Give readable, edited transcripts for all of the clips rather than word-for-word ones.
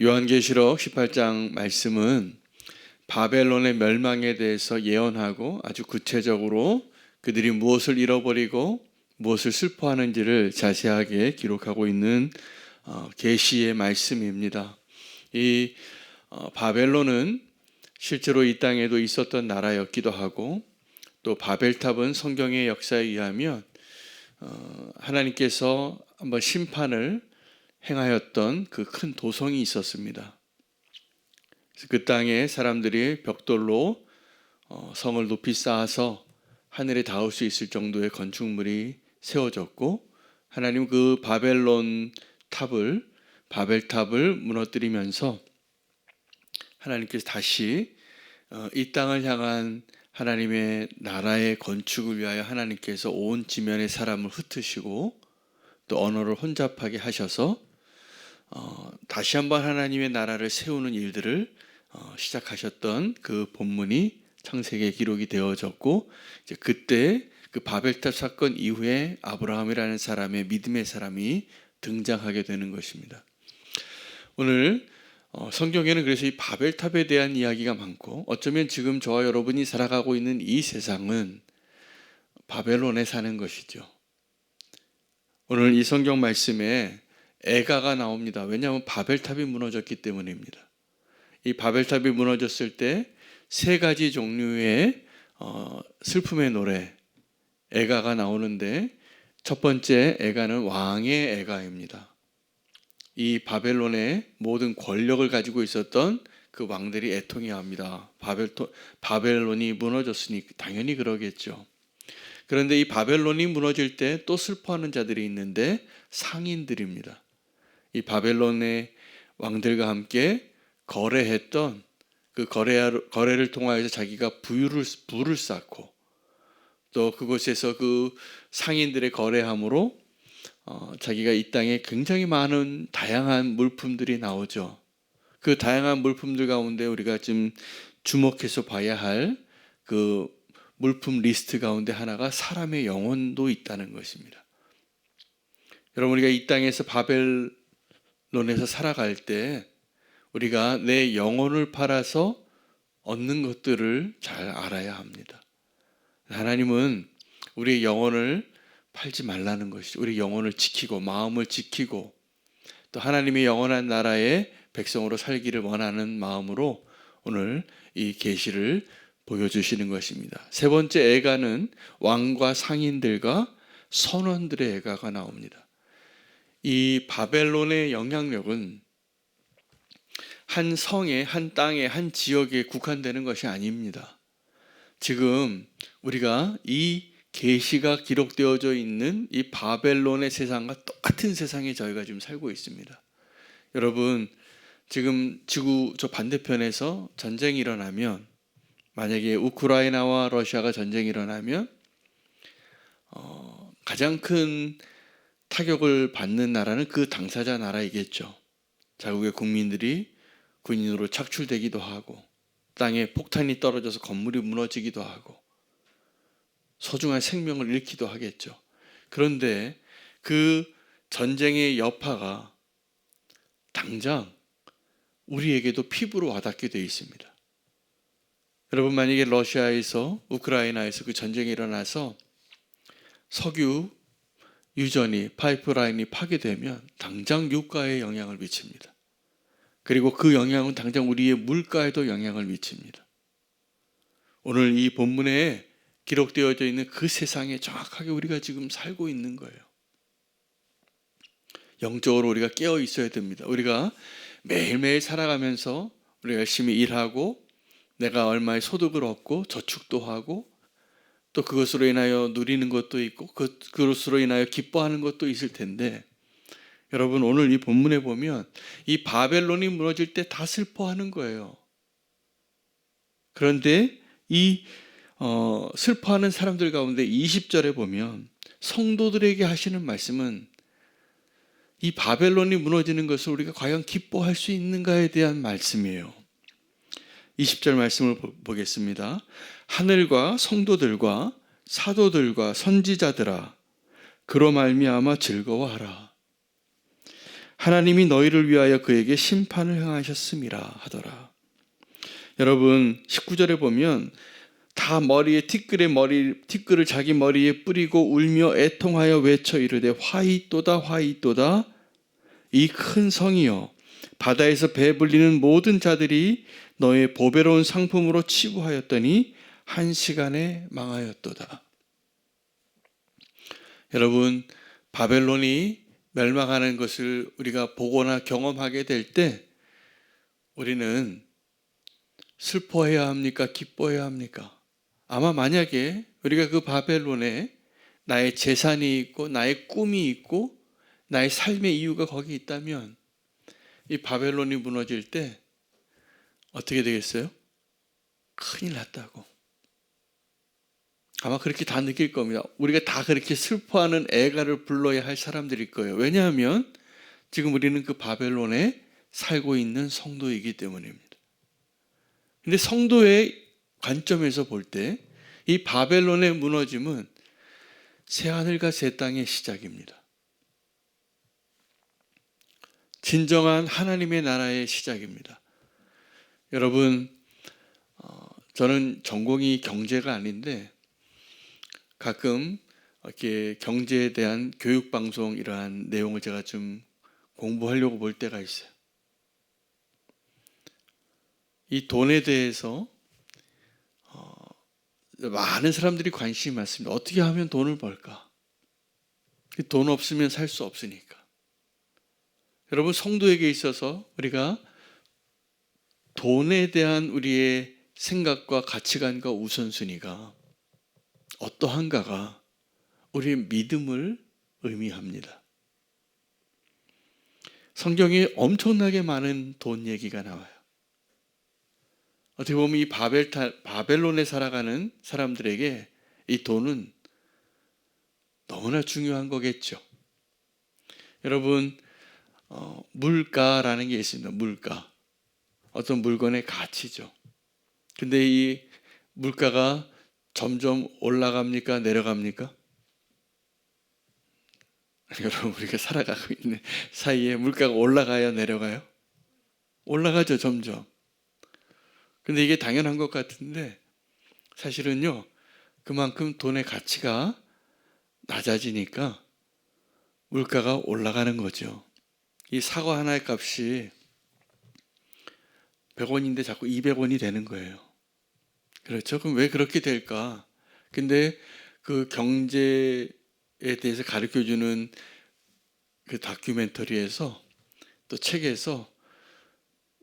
요한계시록 18장 말씀은 바벨론의 멸망에 대해서 예언하고 아주 구체적으로 그들이 무엇을 잃어버리고 무엇을 슬퍼하는지를 자세하게 기록하고 있는 계시의 말씀입니다. 이 바벨론은 실제로 이 땅에도 있었던 나라였기도 하고, 또 바벨탑은 성경의 역사에 의하면 하나님께서 한번 심판을 행하였던 그 큰 도성이 있었습니다. 그래서 그 땅에 사람들이 벽돌로 성을 높이 쌓아서 하늘에 닿을 수 있을 정도의 건축물이 세워졌고, 하나님 그 바벨탑을 무너뜨리면서 하나님께서 다시 이 땅을 향한 하나님의 나라의 건축을 위하여 하나님께서 온 지면의 사람을 흩으시고 또 언어를 혼잡하게 하셔서 다시 한번 하나님의 나라를 세우는 일들을 시작하셨던 그 본문이 창세기에 기록이 되어졌고, 이제 그때 그 바벨탑 사건 이후에 아브라함이라는 사람의 믿음의 사람이 등장하게 되는 것입니다. 오늘 성경에는 그래서 이 바벨탑에 대한 이야기가 많고, 어쩌면 지금 저와 여러분이 살아가고 있는 이 세상은 바벨론에 사는 것이죠. 오늘 이 성경 말씀에 애가가 나옵니다. 왜냐하면 바벨탑이 무너졌기 때문입니다. 이 바벨탑이 무너졌을 때 세 가지 종류의 슬픔의 노래, 애가가 나오는데, 첫 번째 애가는 왕의 애가입니다. 이 바벨론의 모든 권력을 가지고 있었던 그 왕들이 애통해합니다. 바벨론이 무너졌으니 당연히 그러겠죠. 그런데 이 바벨론이 무너질 때 또 슬퍼하는 자들이 있는데 상인들입니다. 이 바벨론의 왕들과 함께 거래했던 그 거래를 통하여서 자기가 부를 쌓고, 또 그곳에서 그 상인들의 거래함으로 자기가 이 땅에 굉장히 많은 다양한 물품들이 나오죠. 그 다양한 물품들 가운데 우리가 지금 주목해서 봐야 할 그 물품 리스트 가운데 하나가 사람의 영혼도 있다는 것입니다. 여러분, 우리가 이 땅에서 바벨론에서 살아갈 때 우리가 내 영혼을 팔아서 얻는 것들을 잘 알아야 합니다. 하나님은 우리의 영혼을 팔지 말라는 것이죠. 우리 영혼을 지키고 마음을 지키고 또 하나님의 영원한 나라의 백성으로 살기를 원하는 마음으로 오늘 이 계시를 보여주시는 것입니다. 세 번째 애가는 왕과 상인들과 선원들의 애가가 나옵니다. 이 바벨론의 영향력은 한 성에, 한 땅에, 한 지역에 국한되는 것이 아닙니다. 지금 우리가 이 계시가 기록되어져 있는 이 바벨론의 세상과 똑같은 세상에 저희가 지금 살고 있습니다. 여러분, 지금 지구 저 반대편에서 전쟁이 일어나면, 만약에 우크라이나와 러시아가 전쟁이 일어나면 가장 큰 타격을 받는 나라는 그 당사자 나라이겠죠. 자국의 국민들이 군인으로 착출되기도 하고, 땅에 폭탄이 떨어져서 건물이 무너지기도 하고, 소중한 생명을 잃기도 하겠죠. 그런데 그 전쟁의 여파가 당장 우리에게도 피부로 와닿게 되어 있습니다. 여러분, 만약에 러시아에서 우크라이나에서 그 전쟁이 일어나서 석유 유전이 파이프라인이 파괴되면 당장 유가에 영향을 미칩니다. 그리고 그 영향은 당장 우리의 물가에도 영향을 미칩니다. 오늘 이 본문에 기록되어져 있는 그 세상에 정확하게 우리가 지금 살고 있는 거예요. 영적으로 우리가 깨어 있어야 됩니다. 우리가 매일매일 살아가면서 우리가 열심히 일하고 내가 얼마의 소득을 얻고 저축도 하고 또 그것으로 인하여 누리는 것도 있고 그것으로 인하여 기뻐하는 것도 있을 텐데, 여러분, 오늘 이 본문에 보면 이 바벨론이 무너질 때 다 슬퍼하는 거예요. 그런데 이 슬퍼하는 사람들 가운데 20절에 보면 성도들에게 하시는 말씀은 이 바벨론이 무너지는 것을 우리가 과연 기뻐할 수 있는가에 대한 말씀이에요. 20절 말씀을 보겠습니다. 하늘과 성도들과 사도들과 선지자들아, 그로 말미암아 즐거워하라. 하나님이 너희를 위하여 그에게 심판을 행하셨음이라 하더라. 여러분 19절에 보면 다 머리에 티끌을 자기 머리에 뿌리고 울며 애통하여 외쳐 이르되 화이또다 화이또다 이 큰 성이여 바다에서 배불리는 모든 자들이 너의 보배로운 상품으로 치부하였더니 한 시간에 망하였도다. 여러분 바벨론이 멸망하는 것을 우리가 보거나 경험하게 될 때 우리는 슬퍼해야 합니까? 기뻐해야 합니까? 아마 만약에 우리가 그 바벨론에 나의 재산이 있고 나의 꿈이 있고 나의 삶의 이유가 거기 있다면 이 바벨론이 무너질 때 어떻게 되겠어요? 큰일 났다고. 아마 그렇게 다 느낄 겁니다. 우리가 다 그렇게 슬퍼하는 애가를 불러야 할 사람들일 거예요. 왜냐하면 지금 우리는 그 바벨론에 살고 있는 성도이기 때문입니다. 근데 성도의 관점에서 볼 때 이 바벨론의 무너짐은 새하늘과 새 땅의 시작입니다. 진정한 하나님의 나라의 시작입니다. 여러분, 저는 전공이 경제가 아닌데 가끔 이렇게 경제에 대한 교육 방송 이러한 내용을 제가 좀 공부하려고 볼 때가 있어요. 이 돈에 대해서 많은 사람들이 관심이 많습니다. 어떻게 하면 돈을 벌까? 돈 없으면 살 수 없으니까. 여러분 성도에게 있어서 우리가 돈에 대한 우리의 생각과 가치관과 우선순위가 어떠한가가 우리의 믿음을 의미합니다. 성경에 엄청나게 많은 돈 얘기가 나와요. 어떻게 보면 이 바벨론에 살아가는 사람들에게 이 돈은 너무나 중요한 거겠죠. 여러분 물가라는 게 있습니다. 물가. 어떤 물건의 가치죠. 근데 이 물가가 점점 올라갑니까? 내려갑니까? 여러분 우리가 살아가고 있는 사이에 물가가 올라가요? 내려가요? 올라가죠 점점. 근데 이게 당연한 것 같은데 사실은요 그만큼 돈의 가치가 낮아지니까 물가가 올라가는 거죠. 이 사과 하나의 값이 100원인데 자꾸 200원이 되는 거예요. 그렇죠? 그럼 왜 그렇게 될까? 근데 그 경제에 대해서 가르쳐주는 그 다큐멘터리에서 또 책에서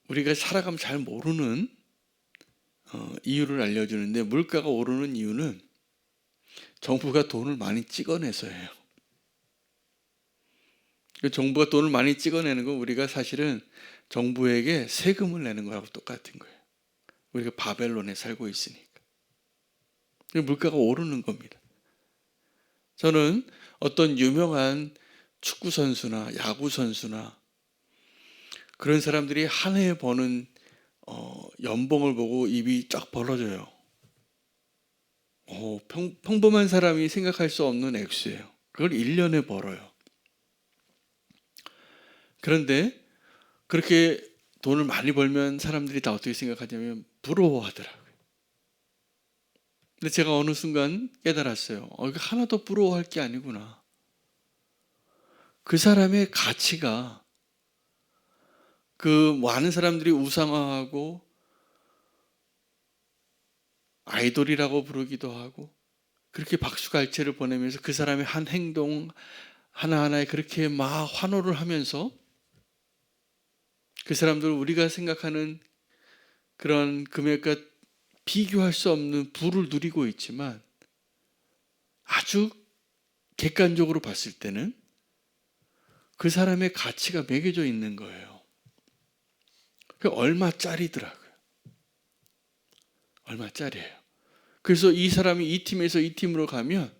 우리가 살아가면 잘 모르는 이유를 알려주는데 물가가 오르는 이유는 정부가 돈을 많이 찍어내서예요. 정부가 돈을 많이 찍어내는 건 우리가 사실은 정부에게 세금을 내는 거하고 똑같은 거예요. 우리가 바벨론에 살고 있으니까. 물가가 오르는 겁니다. 저는 어떤 유명한 축구 선수나 야구 선수나 그런 사람들이 한 해에 버는 연봉을 보고 입이 쫙 벌어져요. 평범한 사람이 생각할 수 없는 액수예요. 그걸 1년에 벌어요. 그런데 그렇게 돈을 많이 벌면 사람들이 다 어떻게 생각하냐면 부러워하더라고요. 근데 제가 어느 순간 깨달았어요. 이거 하나도 부러워할 게 아니구나. 그 사람의 가치가 그 많은 사람들이 우상화하고 아이돌이라고 부르기도 하고 그렇게 박수갈채를 보내면서 그 사람의 한 행동 하나하나에 그렇게 막 환호를 하면서 그 사람들 우리가 생각하는 그런 금액과 비교할 수 없는 부를 누리고 있지만 아주 객관적으로 봤을 때는 그 사람의 가치가 매겨져 있는 거예요. 그 얼마짜리더라고요. 얼마짜리예요. 그래서 이 사람이 이 팀에서 이 팀으로 가면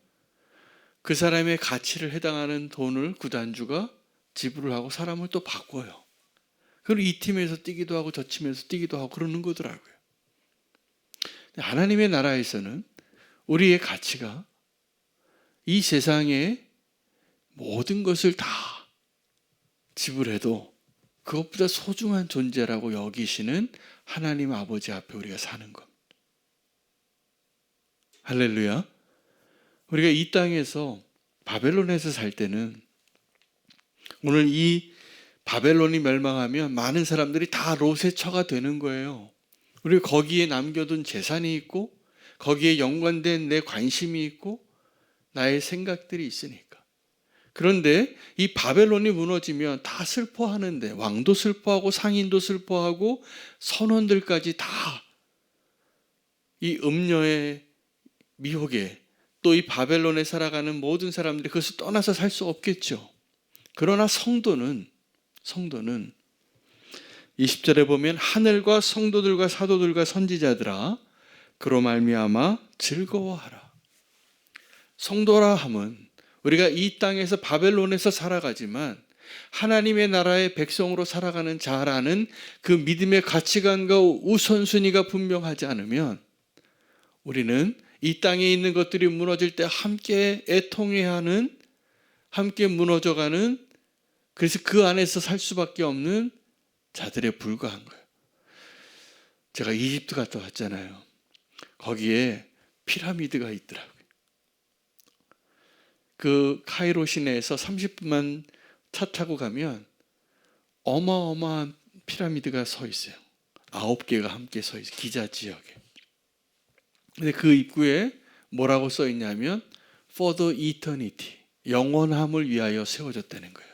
그 사람의 가치를 해당하는 돈을 구단주가 지불을 하고 사람을 또 바꿔요. 그리고 이 팀에서 뛰기도 하고 저 팀에서 뛰기도 하고 그러는 거더라고요. 하나님의 나라에서는 우리의 가치가 이 세상의 모든 것을 다 지불해도 그것보다 소중한 존재라고 여기시는 하나님 아버지 앞에 우리가 사는 것. 할렐루야. 우리가 이 땅에서 바벨론에서 살 때는 오늘 이 바벨론이 멸망하면 많은 사람들이 다 롯의 처가 되는 거예요. 우리가 거기에 남겨둔 재산이 있고 거기에 연관된 내 관심이 있고 나의 생각들이 있으니까. 그런데 이 바벨론이 무너지면 다 슬퍼하는데 왕도 슬퍼하고 상인도 슬퍼하고 선원들까지 다 이 음녀의 미혹에 또 이 바벨론에 살아가는 모든 사람들이 그것을 떠나서 살 수 없겠죠. 그러나 성도는 20절에 보면 하늘과 성도들과 사도들과 선지자들아 그로 말미암아 즐거워하라. 성도라 함은 우리가 이 땅에서 바벨론에서 살아가지만 하나님의 나라의 백성으로 살아가는 자라는 그 믿음의 가치관과 우선순위가 분명하지 않으면 우리는 이 땅에 있는 것들이 무너질 때 함께 애통해야 하는, 함께 무너져가는, 그래서 그 안에서 살 수밖에 없는 자들에 불과한 거예요. 제가 이집트 갔다 왔잖아요. 거기에 피라미드가 있더라고요. 그 카이로 시내에서 30분만 차 타고 가면 어마어마한 피라미드가 서 있어요. 9개가 함께 서 있어요. 기자 지역에. 근데 그 입구에 뭐라고 써 있냐면 For the eternity, 영원함을 위하여 세워졌다는 거예요.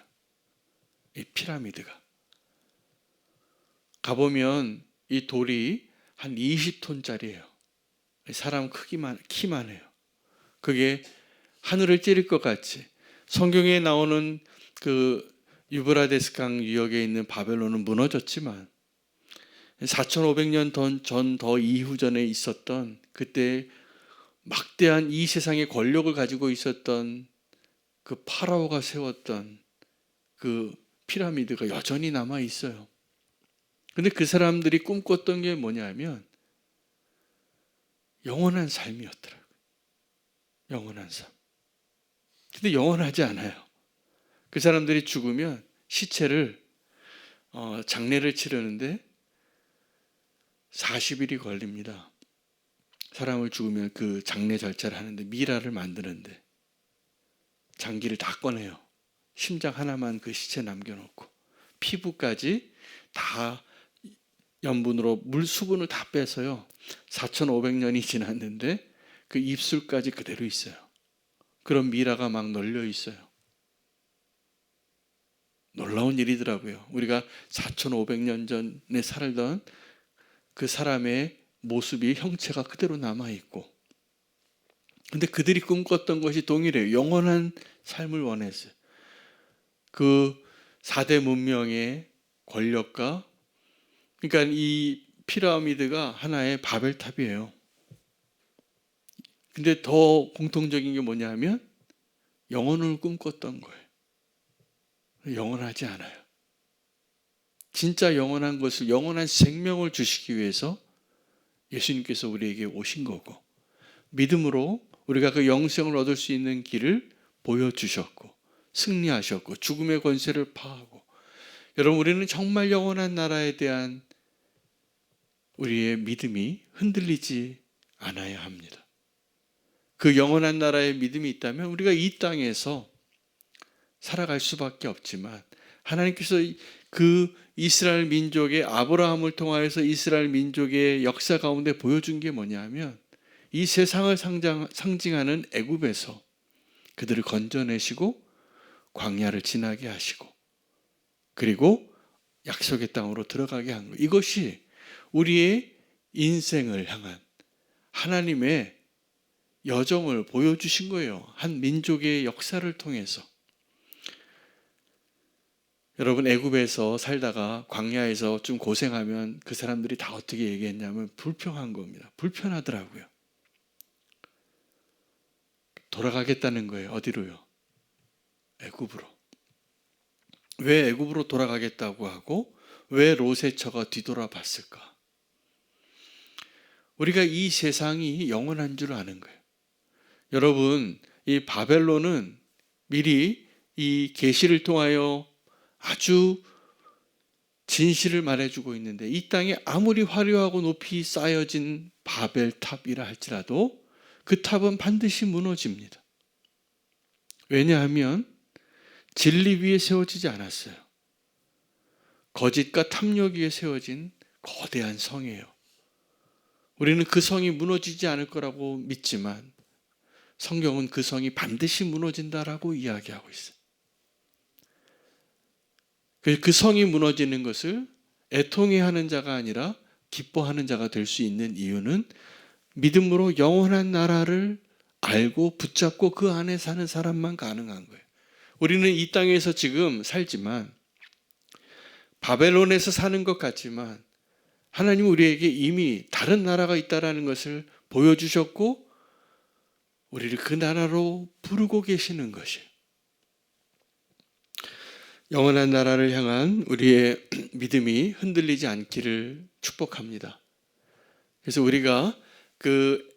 이 피라미드가. 가보면 이 돌이 한 20톤짜리예요. 사람 키만 해요. 그게 하늘을 찌를 것 같이. 성경에 나오는 그 유브라데스 강 유역에 있는 바벨론은 무너졌지만 4,500년 전 더 이후전에 있었던 그때 막대한 이 세상의 권력을 가지고 있었던 그 파라오가 세웠던 그 피라미드가 여전히 남아 있어요. 근데 그 사람들이 꿈꿨던 게 뭐냐면 영원한 삶이었더라고요. 영원한 삶. 근데 영원하지 않아요. 그 사람들이 죽으면 시체를 장례를 치르는데 40일이 걸립니다. 사람을 죽으면 그 장례 절차를 하는데 미라를 만드는데 장기를 다 꺼내요. 심장 하나만 그 시체 남겨놓고 피부까지 다 염분으로 물 수분을 다 빼서요. 4,500년이 지났는데 그 입술까지 그대로 있어요. 그런 미라가 막 널려 있어요. 놀라운 일이더라고요. 우리가 4,500년 전에 살던 그 사람의 모습이 형체가 그대로 남아있고, 근데 그들이 꿈꿨던 것이 동일해요. 영원한 삶을 원했어요. 그 4대 문명의 권력과, 그러니까 이 피라미드가 하나의 바벨탑이에요. 근데 더 공통적인 게 뭐냐면 영혼을 꿈꿨던 거예요. 영원하지 않아요. 진짜 영원한 것을, 영원한 생명을 주시기 위해서 예수님께서 우리에게 오신 거고, 믿음으로 우리가 그 영생을 얻을 수 있는 길을 보여주셨고 승리하셨고 죽음의 권세를 파하고, 여러분 우리는 정말 영원한 나라에 대한 우리의 믿음이 흔들리지 않아야 합니다. 그 영원한 나라의 믿음이 있다면 우리가 이 땅에서 살아갈 수밖에 없지만, 하나님께서 그 이스라엘 민족의 아브라함을 통하여서 이스라엘 민족의 역사 가운데 보여준 게 뭐냐면 이 세상을 상징하는 애굽에서 그들을 건져내시고 광야를 지나게 하시고 그리고 약속의 땅으로 들어가게 한 거예요. 이것이 우리의 인생을 향한 하나님의 여정을 보여주신 거예요. 한 민족의 역사를 통해서. 여러분 애굽에서 살다가 광야에서 좀 고생하면 그 사람들이 다 어떻게 얘기했냐면 불평한 겁니다. 불편하더라고요. 돌아가겠다는 거예요. 어디로요? 애굽으로. 왜 애굽으로 돌아가겠다고 하고 왜 롯의 처가 뒤돌아봤을까? 우리가 이 세상이 영원한 줄 아는 거예요. 여러분 이 바벨론은 미리 이 계시를 통하여 아주 진실을 말해주고 있는데, 이 땅에 아무리 화려하고 높이 쌓여진 바벨탑이라 할지라도 그 탑은 반드시 무너집니다. 왜냐하면 진리 위에 세워지지 않았어요. 거짓과 탐욕 위에 세워진 거대한 성이에요. 우리는 그 성이 무너지지 않을 거라고 믿지만 성경은 그 성이 반드시 무너진다라고 이야기하고 있어요. 그 성이 무너지는 것을 애통해하는 자가 아니라 기뻐하는 자가 될 수 있는 이유는 믿음으로 영원한 나라를 알고 붙잡고 그 안에 사는 사람만 가능한 거예요. 우리는 이 땅에서 지금 살지만 바벨론에서 사는 것 같지만 하나님은 우리에게 이미 다른 나라가 있다는 것을 보여주셨고 우리를 그 나라로 부르고 계시는 것이에요. 영원한 나라를 향한 우리의 믿음이 흔들리지 않기를 축복합니다. 그래서 우리가 그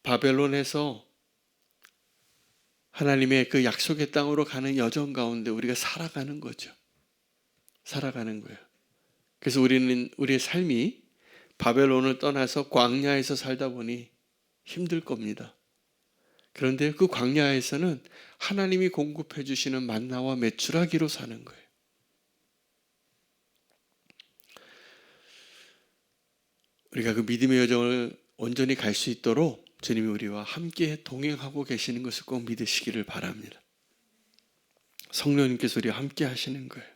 바벨론에서 하나님의 그 약속의 땅으로 가는 여정 가운데 우리가 살아가는 거죠. 살아가는 거예요. 그래서 우리는 우리의 삶이 바벨론을 떠나서 광야에서 살다 보니 힘들 겁니다. 그런데 그 광야에서는 하나님이 공급해 주시는 만나와 메추라기로 사는 거예요. 우리가 그 믿음의 여정을 온전히 갈 수 있도록 주님이 우리와 함께 동행하고 계시는 것을 꼭 믿으시기를 바랍니다. 성령님께서 우리와 함께 하시는 거예요.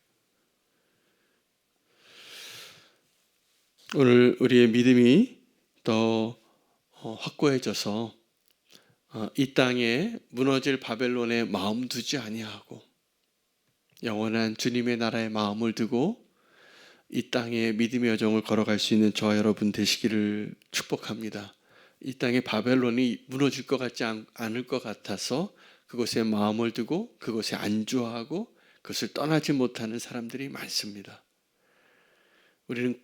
오늘 우리의 믿음이 더 확고해져서 이 땅에 무너질 바벨론에 마음 두지 아니하고 영원한 주님의 나라에 마음을 두고 이 땅에 믿음의 여정을 걸어갈 수 있는 저와 여러분 되시기를 축복합니다. 이 땅에 바벨론이 무너질 것 같지 않을 것 같아서 그곳에 마음을 두고 그곳에 안주하고 그것을 떠나지 못하는 사람들이 많습니다. 우리는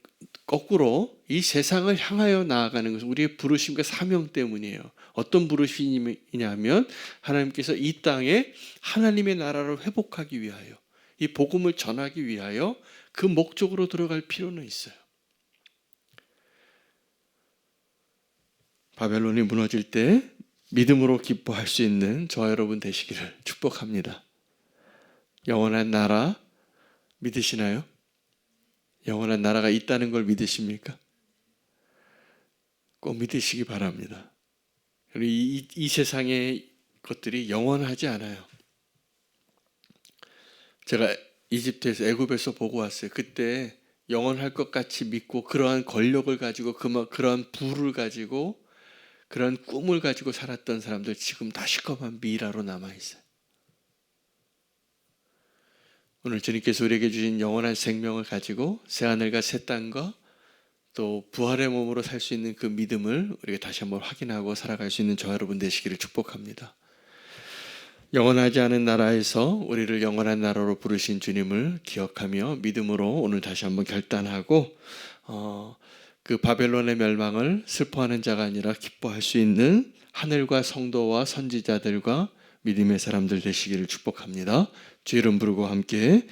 거꾸로 이 세상을 향하여 나아가는 것은 우리의 부르심과 사명 때문이에요. 어떤 부르심이냐면 하나님께서 이 땅에 하나님의 나라를 회복하기 위하여 이 복음을 전하기 위하여 그 목적으로 들어갈 필요는 있어요. 바벨론이 무너질 때 믿음으로 기뻐할 수 있는 저와 여러분 되시기를 축복합니다. 영원한 나라 믿으시나요? 영원한 나라가 있다는 걸 믿으십니까? 꼭 믿으시기 바랍니다. 이 세상의 것들이 영원하지 않아요. 제가 이집트에서 애굽에서 보고 왔어요. 그때 영원할 것 같이 믿고 그러한 권력을 가지고 그러한 부를 가지고 그러한 꿈을 가지고 살았던 사람들 지금 다 시커먼 미라로 남아있어요. 오늘 주님께서 우리에게 주신 영원한 생명을 가지고 새하늘과 새 땅과 또 부활의 몸으로 살 수 있는 그 믿음을 우리가 다시 한번 확인하고 살아갈 수 있는 저와 여러분 되시기를 축복합니다. 영원하지 않은 나라에서 우리를 영원한 나라로 부르신 주님을 기억하며 믿음으로 오늘 다시 한번 결단하고 그 바벨론의 멸망을 슬퍼하는 자가 아니라 기뻐할 수 있는 하늘과 성도와 선지자들과 믿음의 사람들 되시기를 축복합니다. 주 이름 부르고 함께